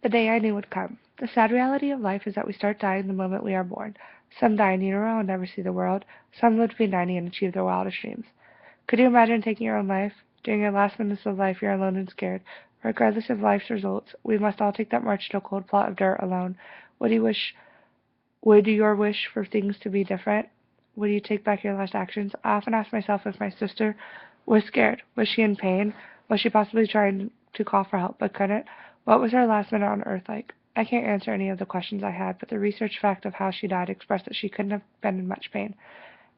The day I knew would come. The sad reality of life is that we start dying the moment we are born. Some die in utero and never see the world. Some live to be 90 and achieve their wildest dreams. Could you imagine taking your own life? During your last minutes of life, you're alone and scared. Regardless of life's results, we must all take that march to a cold plot of dirt alone. Would you wish? Would your wish for things to be different? Would you take back your last actions? I often ask myself if my sister was scared. Was she in pain? Was she possibly trying to call for help but couldn't? What was her last minute on Earth like? I can't answer any of the questions I had, but the research fact of how she died expressed that she couldn't have been in much pain.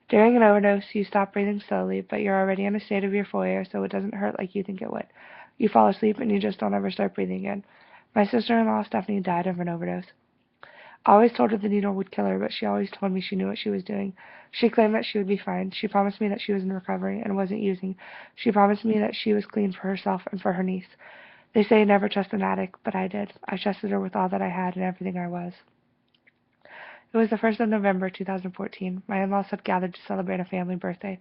During an overdose, you stop breathing slowly, but you're already in a state of euphoria, so it doesn't hurt like you think it would. You fall asleep and you just don't ever start breathing again. My sister-in-law, Stephanie, died of an overdose. I always told her the needle would kill her, but she always told me she knew what she was doing. She claimed that she would be fine. She promised me that she was in recovery and wasn't using. She promised me that she was clean for herself and for her niece. They say never trust an addict, but I did. I trusted her with all that I had and everything I was. It was the 1st of November, 2014. My in-laws had gathered to celebrate a family birthday,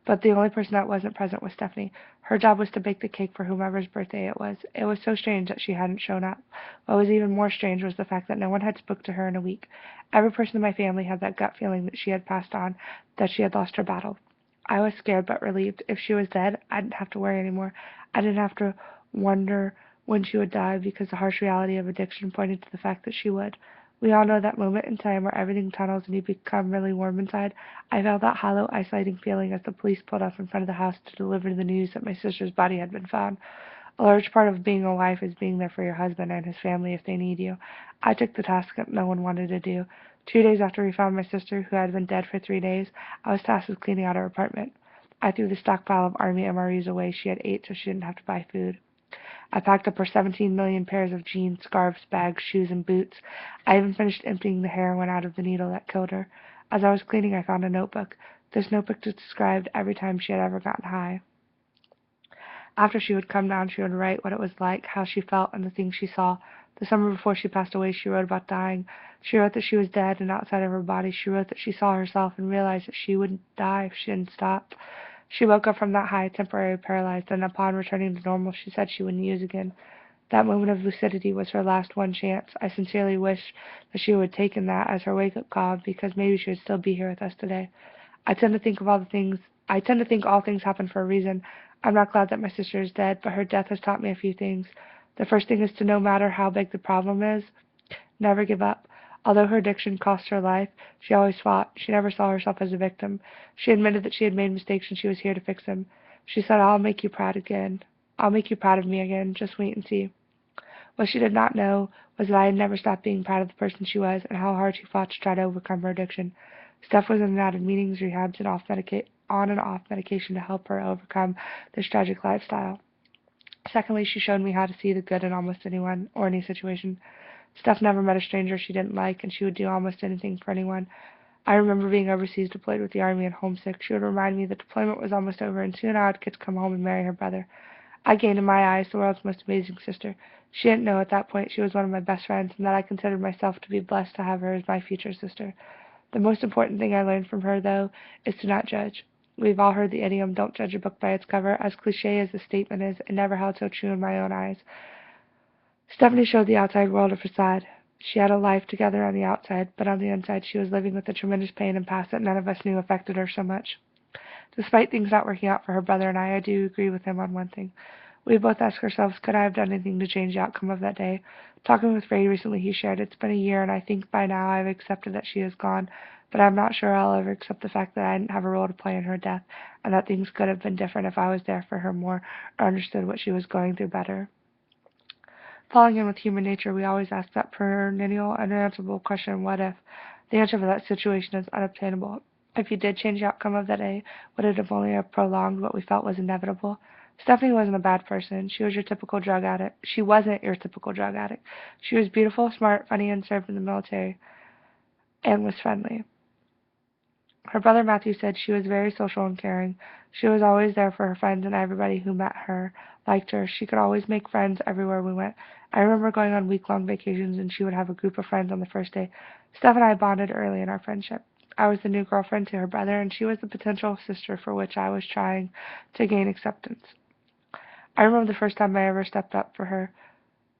but the only person that wasn't present was Stephanie. Her job was to bake the cake for whomever's birthday it was. It was so strange that she hadn't shown up. What was even more strange was the fact that no one had spoke to her in a week. Every person in my family had that gut feeling that she had passed on, that she had lost her battle. I was scared but relieved. If she was dead, I didn't have to worry anymore. I didn't have to wonder when she would die because the harsh reality of addiction pointed to the fact that she would. We all know that moment in time where everything tunnels and you become really warm inside. I felt that hollow, isolating feeling as the police pulled up in front of the house to deliver the news that my sister's body had been found. A large part of being a wife is being there for your husband and his family if they need you. I took the task that no one wanted to do. 2 days after we found my sister, who had been dead for 3 days, I was tasked with cleaning out her apartment. I threw the stockpile of Army MREs away she had ate so she didn't have to buy food. I packed up her 17 million pairs of jeans, scarves, bags, shoes, and boots. I even finished emptying the heroin out of the needle that killed her. As I was cleaning, I found a notebook. This notebook described every time she had ever gotten high. After she would come down, she would write what it was like, how she felt, and the things she saw. The summer before she passed away, she wrote about dying. She wrote that she was dead and outside of her body. She wrote that she saw herself and realized that she wouldn't die if she didn't stop. She woke up from that high, temporarily paralyzed, and upon returning to normal, she said she wouldn't use again. That moment of lucidity was her last one chance. I sincerely wish that she would have taken that as her wake-up call, because maybe she would still be here with us today. I tend to think of all the things. I tend to think all things happen for a reason. I'm not glad that my sister is dead, but her death has taught me a few things. The first thing is to no matter how big the problem is, never give up. Although her addiction cost her life, she always fought. She never saw herself as a victim. She admitted that she had made mistakes and she was here to fix them. She said, I'll make you proud again. I'll make you proud of me again. Just wait and see. What she did not know was that I had never stopped being proud of the person she was and how hard she fought to try to overcome her addiction. Steph was in and out of meetings, rehabs, and on and off medication to help her overcome this tragic lifestyle. Secondly, she showed me how to see the good in almost anyone or any situation. Steph never met a stranger she didn't like, and she would do almost anything for anyone. I remember being overseas deployed with the Army and homesick. She would remind me that deployment was almost over, and soon I would get to come home and marry her brother. I gained in my eyes the world's most amazing sister. She didn't know at that point she was one of my best friends, and that I considered myself to be blessed to have her as my future sister. The most important thing I learned from her, though, is to not judge. We've all heard the idiom, don't judge a book by its cover. As cliche as the statement is, it never held so true in my own eyes. Stephanie showed the outside world a facade. She had a life together on the outside, but on the inside she was living with the tremendous pain and past that none of us knew affected her so much. Despite things not working out for her brother and I do agree with him on one thing. We both ask ourselves, could I have done anything to change the outcome of that day? Talking with Ray recently, he shared, it's been a year, and I think by now I've accepted that she is gone, but I'm not sure I'll ever accept the fact that I didn't have a role to play in her death, and that things could have been different if I was there for her more or understood what she was going through better. Falling in with human nature, we always ask that perennial, unanswerable question, what if? The answer for that situation is unobtainable. If you did change the outcome of that day, would it have only prolonged what we felt was inevitable? Stephanie wasn't a bad person. She was your typical drug addict. She wasn't your typical drug addict. She was beautiful, smart, funny, and served in the military, and was friendly. Her brother Matthew said she was very social and caring. She was always there for her friends, and everybody who met her liked her. She could always make friends everywhere we went. I remember going on week-long vacations, and she would have a group of friends on the first day. Steph and I bonded early in our friendship. I was the new girlfriend to her brother, and she was the potential sister for which I was trying to gain acceptance. I remember the first time I ever stepped up for her.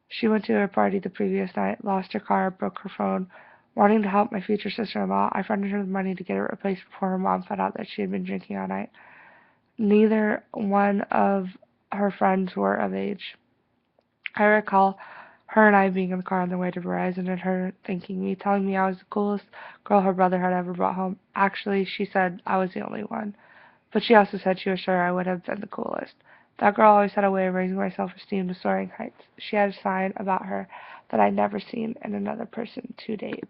She went to a party the previous night, lost her car, broke her phone. Wanting to help my future sister-in-law, I fronted her with money to get it replaced before her mom found out that she had been drinking all night. Neither one of her friends were of age. I recall her and I being in the car on the way to Verizon and her thanking me, telling me I was the coolest girl her brother had ever brought home. Actually, she said I was the only one. But she also said she was sure I would have been the coolest. That girl always had a way of raising my self-esteem to soaring heights. She had a sign about her that I'd never seen in another person to date.